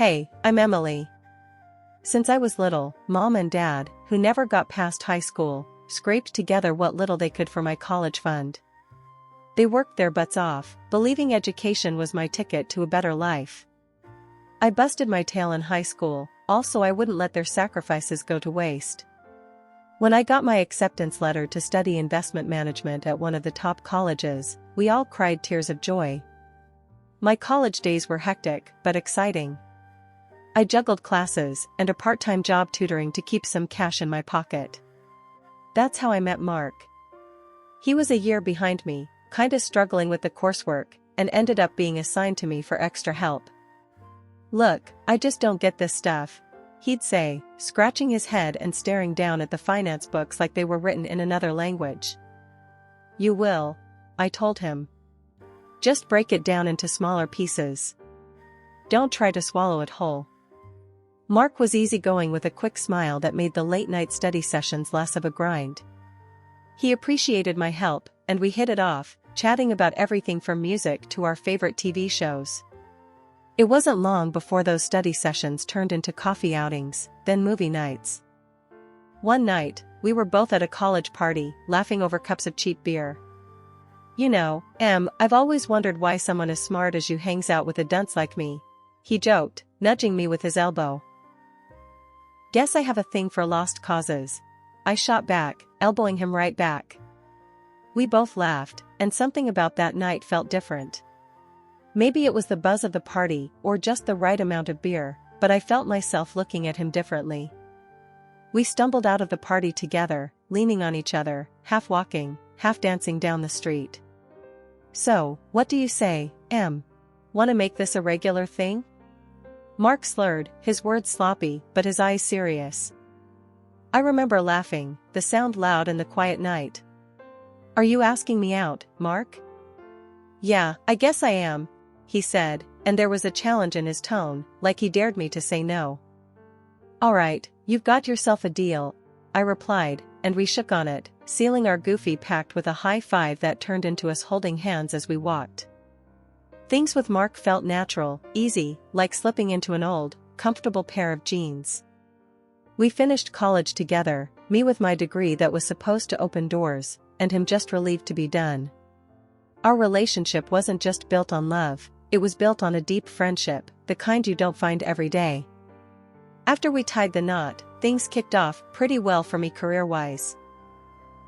Hey, I'm Emily. Since I was little, Mom and Dad, who never got past high school, scraped together what little they could for my college fund. They worked their butts off, believing education was my ticket to a better life. I busted my tail in high school, also I wouldn't let their sacrifices go to waste. When I got my acceptance letter to study investment management at one of the top colleges, we all cried tears of joy. My college days were hectic, but exciting. I juggled classes and a part-time job tutoring to keep some cash in my pocket. That's how I met Mark. He was a year behind me, kinda struggling with the coursework, and ended up being assigned to me for extra help. "Look, I just don't get this stuff," he'd say, scratching his head and staring down at the finance books like they were written in another language. "You will," I told him. "Just break it down into smaller pieces. Don't try to swallow it whole." Mark was easygoing with a quick smile that made the late-night study sessions less of a grind. He appreciated my help, and we hit it off, chatting about everything from music to our favorite TV shows. It wasn't long before those study sessions turned into coffee outings, then movie nights. One night, we were both at a college party, laughing over cups of cheap beer. "You know, I've always wondered why someone as smart as you hangs out with a dunce like me," he joked, nudging me with his elbow. "Guess I have a thing for lost causes," I shot back, elbowing him right back. We both laughed, and something about that night felt different. Maybe it was the buzz of the party or just the right amount of beer, but I felt myself looking at him differently. We stumbled out of the party together, leaning on each other, half walking, half dancing down the street. "So, what do you say, Em? Want to make this a regular thing?" Mark slurred, his words sloppy, but his eyes serious. I remember laughing, the sound loud in the quiet night. "Are you asking me out, Mark?" "Yeah, I guess I am," he said, and there was a challenge in his tone, like he dared me to say no. "All right, you've got yourself a deal," I replied, and we shook on it, sealing our goofy pact with a high five that turned into us holding hands as we walked. Things with Mark felt natural, easy, like slipping into an old, comfortable pair of jeans. We finished college together, me with my degree that was supposed to open doors, and him just relieved to be done. Our relationship wasn't just built on love, it was built on a deep friendship, the kind you don't find every day. After we tied the knot, things kicked off pretty well for me career-wise.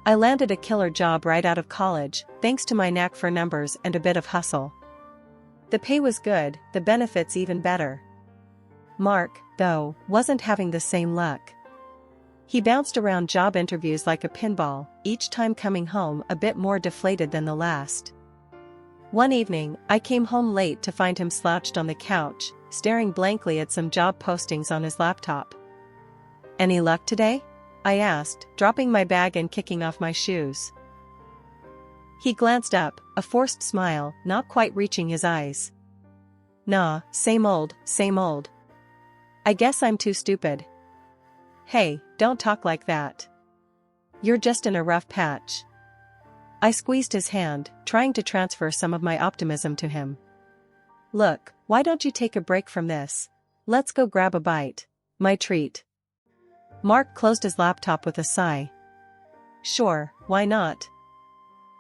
I landed a killer job right out of college, thanks to my knack for numbers and a bit of hustle. The pay was good, the benefits even better. Mark, though, wasn't having the same luck. He bounced around job interviews like a pinball, each time coming home a bit more deflated than the last. One evening, I came home late to find him slouched on the couch, staring blankly at some job postings on his laptop. "Any luck today?" I asked, dropping my bag and kicking off my shoes. He glanced up, a forced smile, not quite reaching his eyes. "Nah, same old, same old. I guess I'm too stupid." "Hey, don't talk like that. You're just in a rough patch." I squeezed his hand, trying to transfer some of my optimism to him. "Look, why don't you take a break from this? Let's go grab a bite. My treat." Mark closed his laptop with a sigh. "Sure, why not?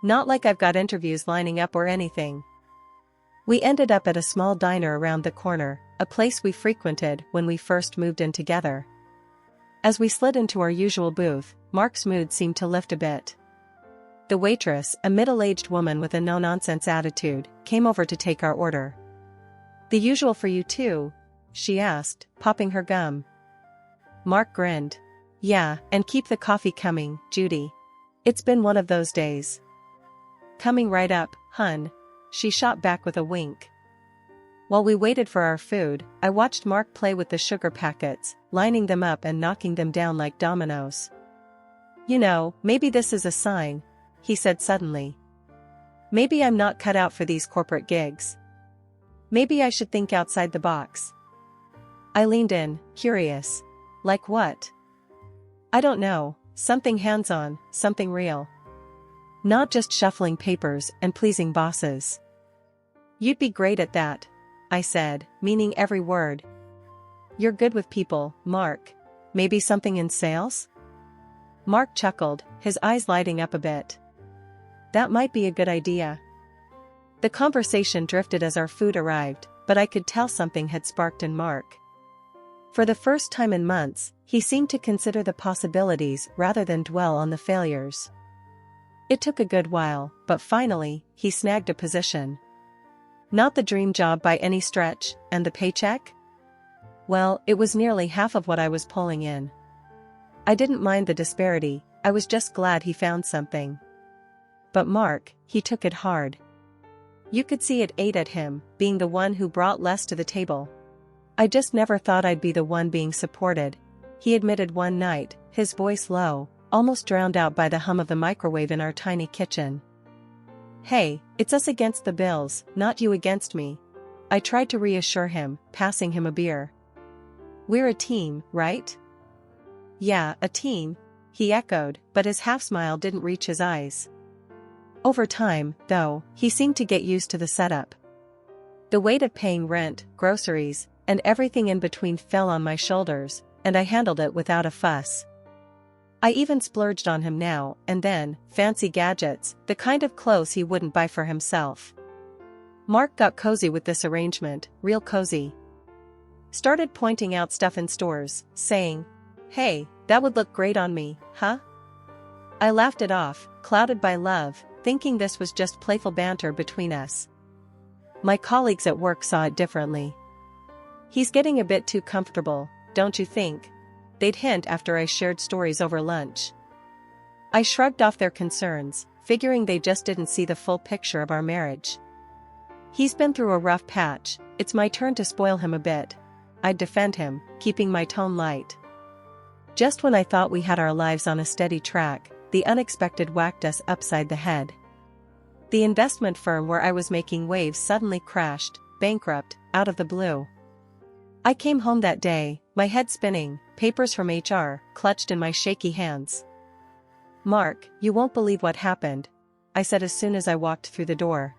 Not like I've got interviews lining up or anything." We ended up at a small diner around the corner, a place we frequented when we first moved in together. As we slid into our usual booth, Mark's mood seemed to lift a bit. The waitress, a middle-aged woman with a no-nonsense attitude, came over to take our order. "The usual for you too?" she asked, popping her gum. Mark grinned. "Yeah, and keep the coffee coming, Judy. It's been one of those days." "Coming right up, hun," she shot back with a wink. While we waited for our food, I watched Mark play with the sugar packets, lining them up and knocking them down like dominoes. "You know, maybe this is a sign," he said suddenly. "Maybe I'm not cut out for these corporate gigs. Maybe I should think outside the box." I leaned in, curious. "Like what?" "I don't know, something hands-on, something real. Not just shuffling papers and pleasing bosses." "You'd be great at that," I said, meaning every word. You're good with people, Mark. Maybe something in sales? Mark chuckled, his eyes lighting up a bit. That might be a good idea. The conversation drifted as our food arrived, but I could tell something had sparked in Mark. For the first time in months, he seemed to consider the possibilities rather than dwell on the failures. It took a good while, but finally, he snagged a position. Not the dream job by any stretch, and the paycheck? Well, it was nearly half of what I was pulling in. I didn't mind the disparity, I was just glad he found something. But Mark, he took it hard. You could see it ate at him, being the one who brought less to the table. I just never thought I'd be the one being supported, he admitted one night, his voice low, almost drowned out by the hum of the microwave in our tiny kitchen. Hey, it's us against the bills, not you against me. I tried to reassure him, passing him a beer. We're a team, right? Yeah, a team, he echoed, but his half-smile didn't reach his eyes. Over time, though, he seemed to get used to the setup. The weight of paying rent, groceries, and everything in between fell on my shoulders, and I handled it without a fuss. I even splurged on him now and then, fancy gadgets, the kind of clothes he wouldn't buy for himself. Mark got cozy with this arrangement, real cozy. Started pointing out stuff in stores, saying, "Hey, that would look great on me, huh?" I laughed it off, clouded by love, thinking this was just playful banter between us. My colleagues at work saw it differently. He's getting a bit too comfortable, don't you think? They'd hint after I shared stories over lunch. I shrugged off their concerns, figuring they just didn't see the full picture of our marriage. He's been through a rough patch, it's my turn to spoil him a bit. I'd defend him, keeping my tone light. Just when I thought we had our lives on a steady track, the unexpected whacked us upside the head. The investment firm where I was making waves suddenly crashed, bankrupt, out of the blue. I came home that day, my head spinning, papers from HR clutched in my shaky hands. "Mark, you won't believe what happened," I said as soon as I walked through the door.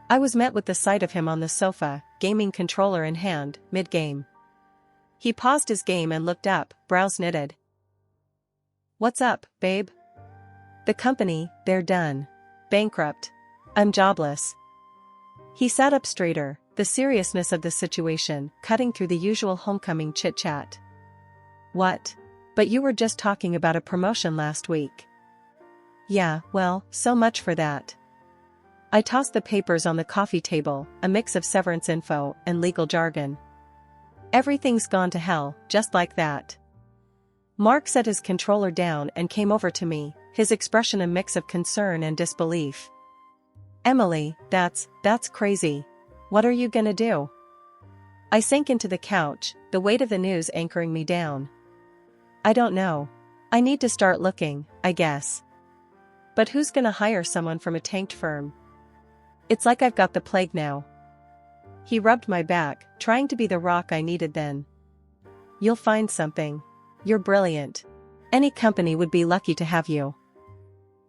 I was met with the sight of him on the sofa, gaming controller in hand, mid-game. He paused his game and looked up, brows knitted. "What's up, babe?" "The company, they're done. Bankrupt. I'm jobless." He sat up straighter, the seriousness of the situation cutting through the usual homecoming chit-chat. "What? But you were just talking about a promotion last week." "Yeah, well, so much for that." I tossed the papers on the coffee table, a mix of severance info and legal jargon. "Everything's gone to hell, just like that." Mark set his controller down and came over to me, his expression a mix of concern and disbelief. "Emily, that's crazy. What are you gonna do?" I sank into the couch, the weight of the news anchoring me down. "I don't know. I need to start looking, I guess. But who's gonna hire someone from a tanked firm? It's like I've got the plague now." He rubbed my back, trying to be the rock I needed then. "You'll find something. You're brilliant. Any company would be lucky to have you."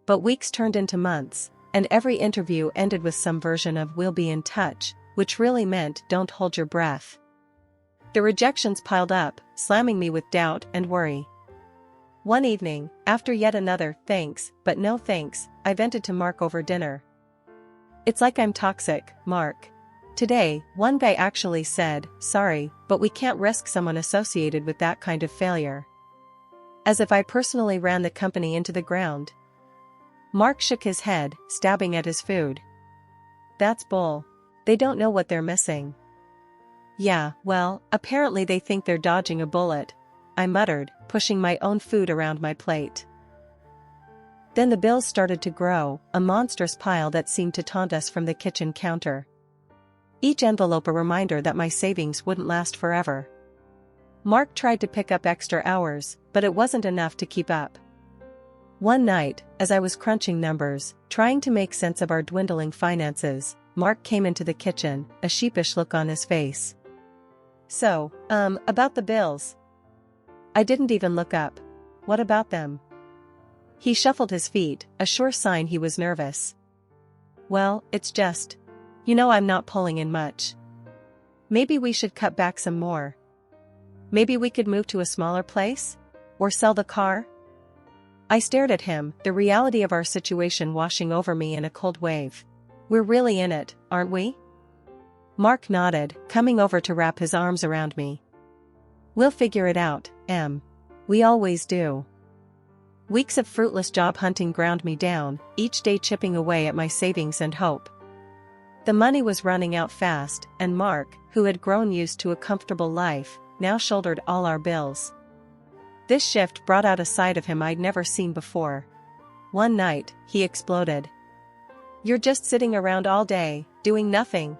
But weeks turned into months, and every interview ended with some version of "we'll be in touch," which really meant "don't hold your breath." The rejections piled up, slamming me with doubt and worry. One evening, after yet another "thanks, but no thanks," I vented to Mark over dinner. "It's like I'm toxic, Mark. Today, one guy actually said, 'Sorry, but we can't risk someone associated with that kind of failure.' As if I personally ran the company into the ground." Mark shook his head, stabbing at his food. "That's bull. They don't know what they're missing." "Yeah, well, apparently they think they're dodging a bullet," I muttered, pushing my own food around my plate. Then the bills started to grow, a monstrous pile that seemed to taunt us from the kitchen counter. Each envelope a reminder that my savings wouldn't last forever. Mark tried to pick up extra hours, but it wasn't enough to keep up. One night, as I was crunching numbers, trying to make sense of our dwindling finances, Mark came into the kitchen, a sheepish look on his face. "So, about the bills." I didn't even look up. "What about them?" He shuffled his feet, a sure sign he was nervous. "Well, it's just, I'm not pulling in much. Maybe we should cut back some more." Maybe we could move to a smaller place? Or sell the car? I stared at him, the reality of our situation washing over me in a cold wave. We're really in it, aren't we? Mark nodded, coming over to wrap his arms around me. We'll figure it out, Em. We always do. Weeks of fruitless job hunting ground me down, each day chipping away at my savings and hope. The money was running out fast, and Mark, who had grown used to a comfortable life, now shouldered all our bills. This shift brought out a side of him I'd never seen before. One night, he exploded. "You're just sitting around all day, doing nothing."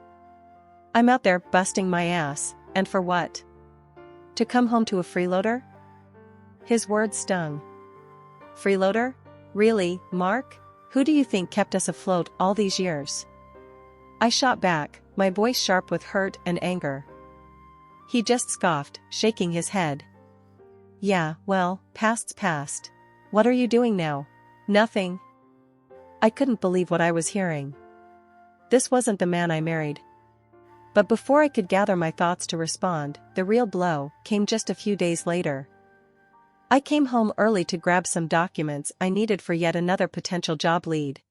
"I'm out there busting my ass, and for what? To come home to a freeloader?" His words stung. "Freeloader? Really, Mark? Who do you think kept us afloat all these years?" I shot back, my voice sharp with hurt and anger. He just scoffed, shaking his head. "Yeah, well, past's past. What are you doing now?" "Nothing." I couldn't believe what I was hearing. This wasn't the man I married. But before I could gather my thoughts to respond, the real blow came just a few days later. I came home early to grab some documents I needed for yet another potential job lead.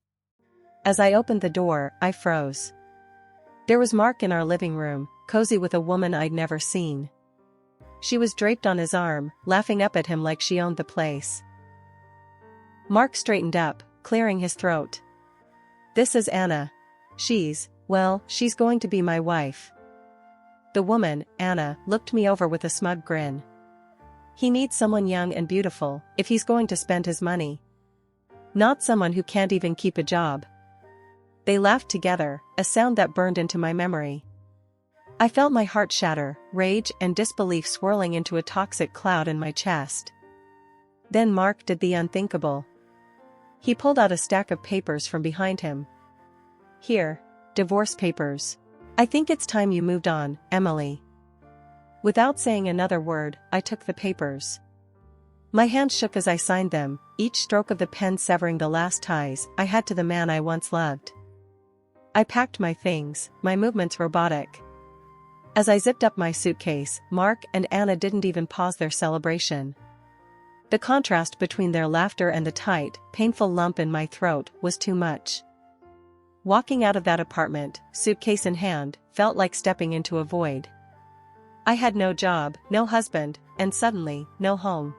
As I opened the door, I froze. There was Mark in our living room, cozy with a woman I'd never seen. She was draped on his arm, laughing up at him like she owned the place. Mark straightened up, clearing his throat. "This is Anna. She's going to be my wife." The woman, Anna, looked me over with a smug grin. "He needs someone young and beautiful, if he's going to spend his money. Not someone who can't even keep a job." They laughed together, a sound that burned into my memory. I felt my heart shatter, rage and disbelief swirling into a toxic cloud in my chest. Then Mark did the unthinkable. He pulled out a stack of papers from behind him. "Here, divorce papers. I think it's time you moved on, Emily." Without saying another word, I took the papers. My hands shook as I signed them, each stroke of the pen severing the last ties I had to the man I once loved. I packed my things, my movements robotic. As I zipped up my suitcase, Mark and Anna didn't even pause their celebration. The contrast between their laughter and the tight, painful lump in my throat was too much. Walking out of that apartment, suitcase in hand, felt like stepping into a void. I had no job, no husband, and suddenly, no home.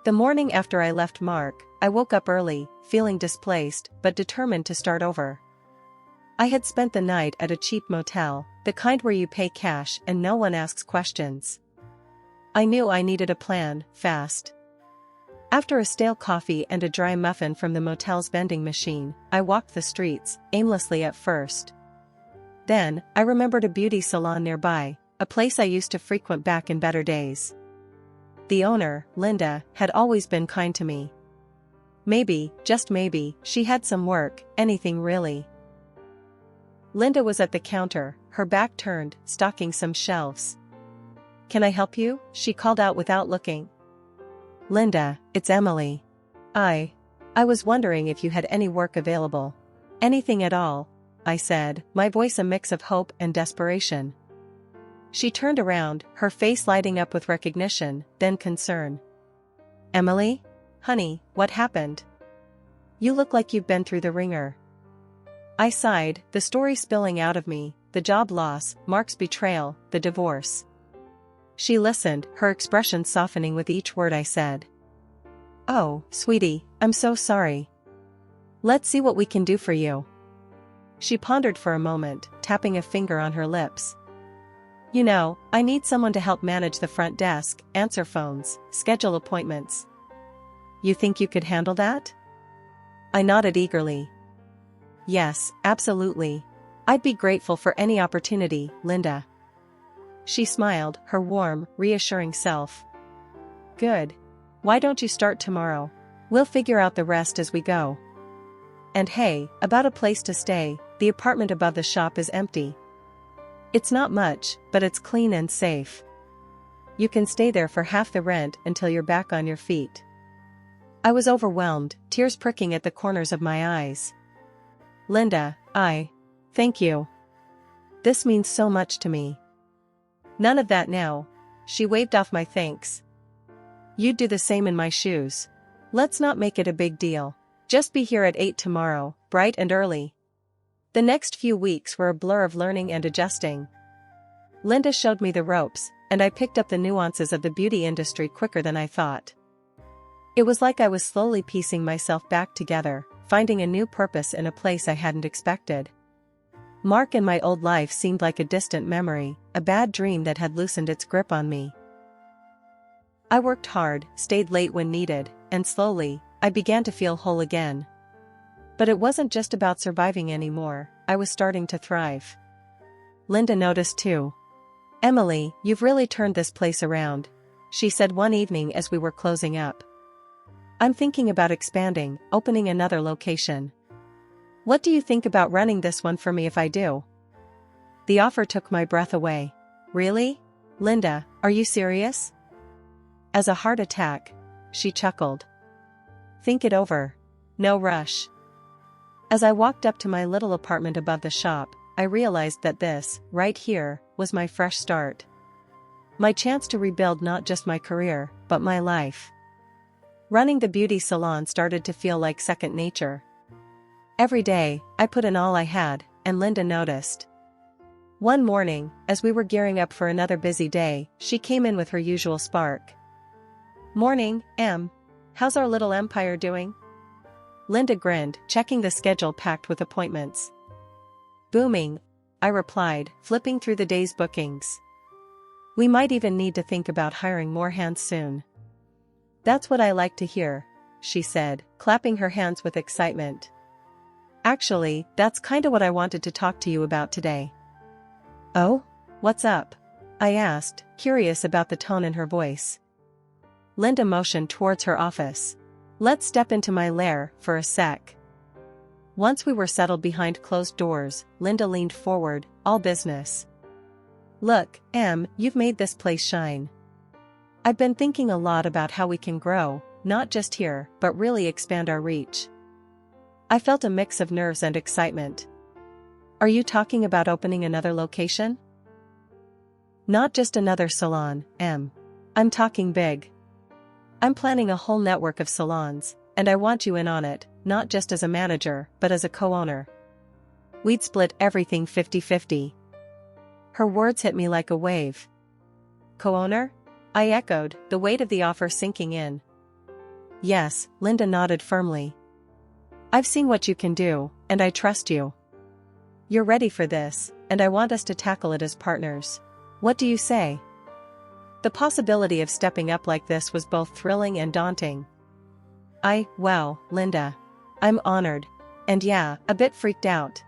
The morning after I left Mark, I woke up early, feeling displaced, but determined to start over. I had spent the night at a cheap motel, the kind where you pay cash and no one asks questions. I knew I needed a plan, fast. After a stale coffee and a dry muffin from the motel's vending machine, I walked the streets, aimlessly at first. Then, I remembered a beauty salon nearby, a place I used to frequent back in better days. The owner, Linda, had always been kind to me. Maybe, just maybe, she had some work, anything really. Linda was at the counter, her back turned, stocking some shelves. "Can I help you?" she called out without looking. "Linda, it's Emily. I was wondering if you had any work available." "Anything at all," I said, my voice a mix of hope and desperation. She turned around, her face lighting up with recognition, then concern. "Emily? Honey, what happened? You look like you've been through the ringer." I sighed, the story spilling out of me, the job loss, Mark's betrayal, the divorce. She listened, her expression softening with each word I said. "Oh, sweetie, I'm so sorry. Let's see what we can do for you." She pondered for a moment, tapping a finger on her lips. "You know, I need someone to help manage the front desk, answer phones, schedule appointments. You think you could handle that?" I nodded eagerly. "Yes, absolutely. I'd be grateful for any opportunity, Linda." She smiled, her warm, reassuring self. "Good. Why don't you start tomorrow? We'll figure out the rest as we go. And hey, about a place to stay, the apartment above the shop is empty. It's not much, but it's clean and safe. You can stay there for half the rent until you're back on your feet." I was overwhelmed, tears pricking at the corners of my eyes. "Linda, thank you. This means so much to me." "None of that now. She waved off my thanks. You'd do the same in my shoes. Let's not make it a big deal. Just be here at 8 tomorrow, bright and early. The next few weeks were a blur of learning and adjusting. Linda showed me the ropes, and I picked up the nuances of the beauty industry quicker than I thought. It was like I was slowly piecing myself back together, finding a new purpose in a place I hadn't expected. Mark and my old life seemed like a distant memory, a bad dream that had loosened its grip on me. I worked hard, stayed late when needed, and slowly, I began to feel whole again. But it wasn't just about surviving anymore, I was starting to thrive. Linda noticed too. "Emily, you've really turned this place around," she said one evening as we were closing up. "I'm thinking about expanding, opening another location. What do you think about running this one for me if I do?" The offer took my breath away. "Really? Linda, are you serious?" "As a heart attack," she chuckled. "Think it over. No rush." As I walked up to my little apartment above the shop, I realized that this, right here, was my fresh start. My chance to rebuild not just my career, but my life. Running the beauty salon started to feel like second nature. Every day, I put in all I had, and Linda noticed. One morning, as we were gearing up for another busy day, she came in with her usual spark. "Morning, Em. How's our little empire doing?" Linda grinned, checking the schedule packed with appointments. "Booming," I replied, flipping through the day's bookings. "We might even need to think about hiring more hands soon." "That's what I like to hear," she said, clapping her hands with excitement. "Actually, that's kinda what I wanted to talk to you about today." "Oh? What's up?" I asked, curious about the tone in her voice. Linda motioned towards her office. "Let's step into my lair for a sec." Once we were settled behind closed doors, Linda leaned forward, all business. "Look, Em, you've made this place shine. I've been thinking a lot about how we can grow, not just here, but really expand our reach." I felt a mix of nerves and excitement. "Are you talking about opening another location?" "Not just another salon, Em. I'm talking big. I'm planning a whole network of salons, and I want you in on it, not just as a manager, but as a co-owner. We'd split everything 50-50. Her words hit me like a wave. "Co-owner?" I echoed, the weight of the offer sinking in. "Yes," Linda nodded firmly. "I've seen what you can do, and I trust you. You're ready for this, and I want us to tackle it as partners. What do you say?" The possibility of stepping up like this was both thrilling and daunting. Well, Linda. I'm honored. And yeah, a bit freaked out."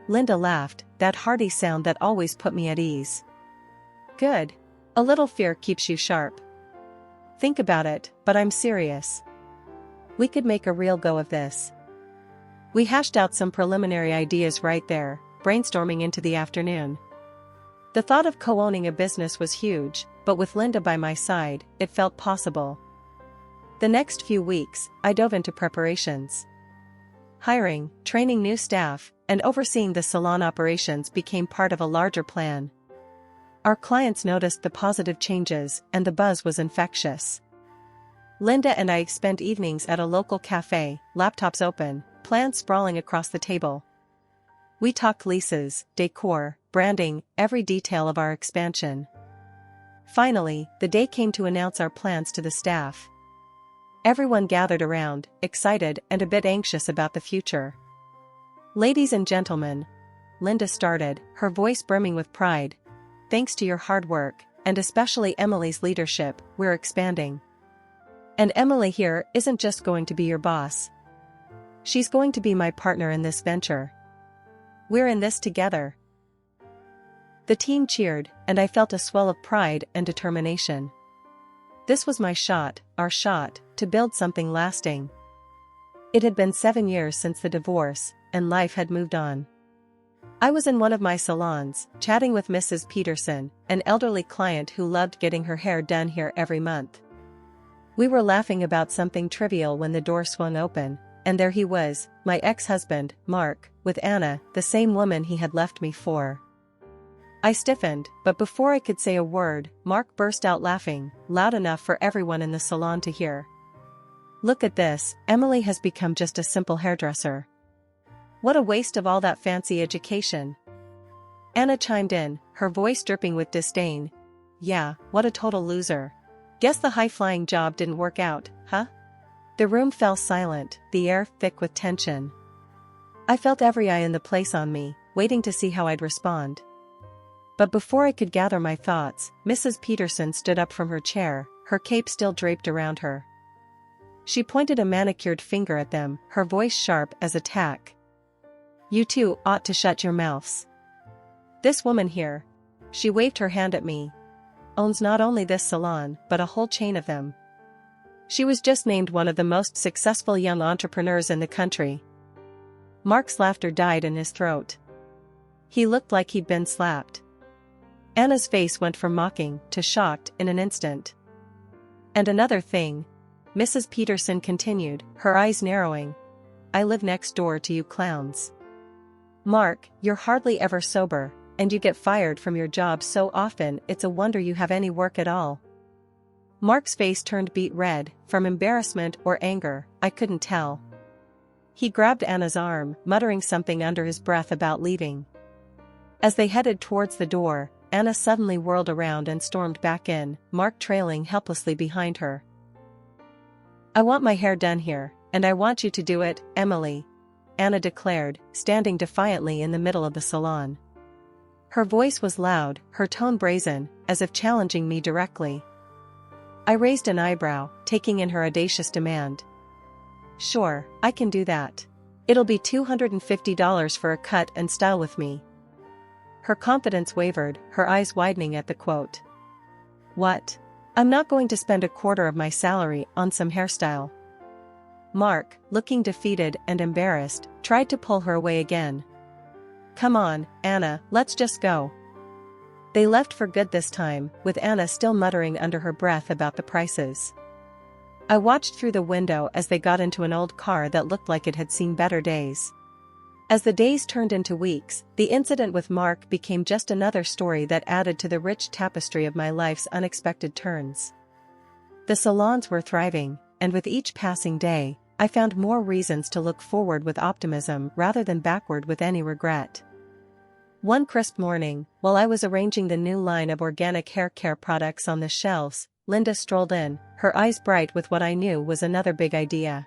Linda laughed, that hearty sound that always put me at ease. "Good. A little fear keeps you sharp. Think about it, but I'm serious. We could make a real go of this." We hashed out some preliminary ideas right there, brainstorming into the afternoon. The thought of co-owning a business was huge, but with Linda by my side, it felt possible. The next few weeks, I dove into preparations. Hiring, training new staff, and overseeing the salon operations became part of a larger plan. Our clients noticed the positive changes, and the buzz was infectious. Linda and I spent evenings at a local cafe, laptops open, plans sprawling across the table. We talked leases, decor, branding, every detail of our expansion. Finally, the day came to announce our plans to the staff. Everyone gathered around, excited and a bit anxious about the future. "Ladies and gentlemen," Linda started, her voice brimming with pride. "Thanks to your hard work, and especially Emily's leadership, we're expanding. And Emily here isn't just going to be your boss. She's going to be my partner in this venture. We're in this together." The team cheered, and I felt a swell of pride and determination. This was my shot, our shot, to build something lasting. It had been 7 years since the divorce, and life had moved on. I was in one of my salons, chatting with Mrs. Peterson, an elderly client who loved getting her hair done here every month. We were laughing about something trivial when the door swung open, and there he was, my ex-husband, Mark, with Anna, the same woman he had left me for. I stiffened, but before I could say a word, Mark burst out laughing, loud enough for everyone in the salon to hear. Look at this, Emily has become just a simple hairdresser. What a waste of all that fancy education. Anna chimed in, her voice dripping with disdain. Yeah, what a total loser. Guess the high-flying job didn't work out, huh? The room fell silent, the air thick with tension. I felt every eye in the place on me, waiting to see how I'd respond. But before I could gather my thoughts, Mrs. Peterson stood up from her chair, her cape still draped around her. She pointed a manicured finger at them, her voice sharp as a tack. You two ought to shut your mouths. This woman here, she waved her hand at me, owns not only this salon, but a whole chain of them. She was just named one of the most successful young entrepreneurs in the country. Mark's laughter died in his throat. He looked like he'd been slapped. Anna's face went from mocking to shocked in an instant. And another thing, Mrs. Peterson continued, her eyes narrowing. I live next door to you clowns. Mark, you're hardly ever sober, and you get fired from your job so often it's a wonder you have any work at all. Mark's face turned beet red, from embarrassment or anger, I couldn't tell. He grabbed Anna's arm, muttering something under his breath about leaving. As they headed towards the door, Anna suddenly whirled around and stormed back in, Mark trailing helplessly behind her. I want my hair done here, and I want you to do it, Emily, Anna declared, standing defiantly in the middle of the salon. Her voice was loud, her tone brazen, as if challenging me directly. I raised an eyebrow, taking in her audacious demand. Sure, I can do that. It'll be $250 for a cut and style with me. Her confidence wavered, her eyes widening at the quote. What? I'm not going to spend a quarter of my salary on some hairstyle. Mark, looking defeated and embarrassed, tried to pull her away again. Come on, Anna, let's just go. They left for good this time, with Anna still muttering under her breath about the prices. I watched through the window as they got into an old car that looked like it had seen better days. As the days turned into weeks, the incident with Mark became just another story that added to the rich tapestry of my life's unexpected turns. The salons were thriving, and with each passing day, I found more reasons to look forward with optimism rather than backward with any regret. One crisp morning, while I was arranging the new line of organic hair care products on the shelves, Linda strolled in, her eyes bright with what I knew was another big idea.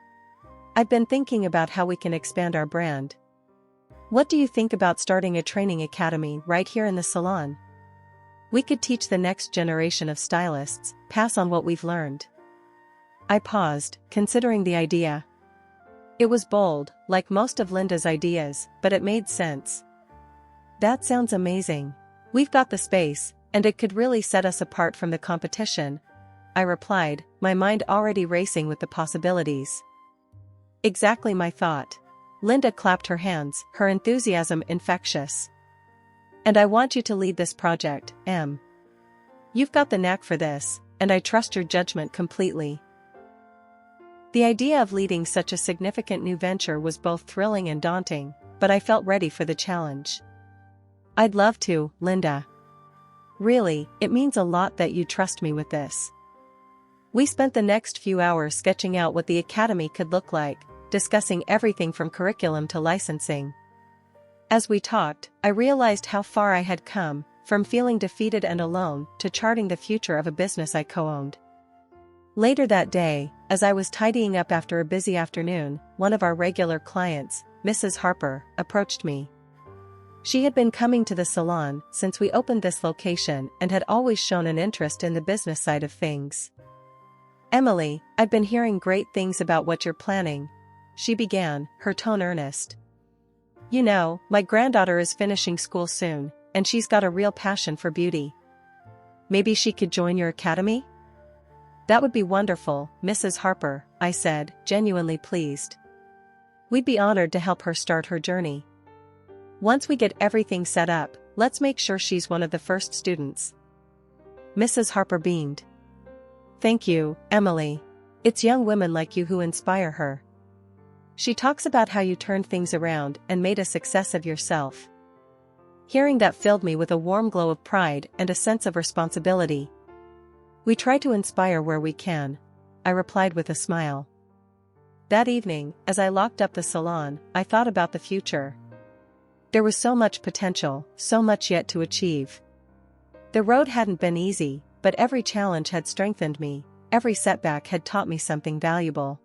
I've been thinking about how we can expand our brand. What do you think about starting a training academy right here in the salon? We could teach the next generation of stylists, pass on what we've learned. I paused, considering the idea. It was bold, like most of Linda's ideas, but it made sense. That sounds amazing. We've got the space, and it could really set us apart from the competition, I replied, my mind already racing with the possibilities. Exactly my thought. Linda clapped her hands, her enthusiasm infectious. And I want you to lead this project, Em. You've got the knack for this, and I trust your judgment completely. The idea of leading such a significant new venture was both thrilling and daunting, but I felt ready for the challenge. I'd love to, Linda. Really, it means a lot that you trust me with this. We spent the next few hours sketching out what the academy could look like, discussing everything from curriculum to licensing. As we talked, I realized how far I had come, from feeling defeated and alone to charting the future of a business I co-owned. Later that day, as I was tidying up after a busy afternoon, one of our regular clients, Mrs. Harper, approached me. She had been coming to the salon since we opened this location and had always shown an interest in the business side of things. Emily, I've been hearing great things about what you're planning, she began, her tone earnest. You know, my granddaughter is finishing school soon, and she's got a real passion for beauty. Maybe she could join your academy? That would be wonderful, Mrs. Harper, I said, genuinely pleased. We'd be honored to help her start her journey. Once we get everything set up, let's make sure she's one of the first students. Mrs. Harper beamed. Thank you, Emily. It's young women like you who inspire her. She talks about how you turned things around and made a success of yourself. Hearing that filled me with a warm glow of pride and a sense of responsibility. "We try to inspire where we can," I replied with a smile. That evening, as I locked up the salon, I thought about the future. There was so much potential, so much yet to achieve. The road hadn't been easy, but every challenge had strengthened me, every setback had taught me something valuable.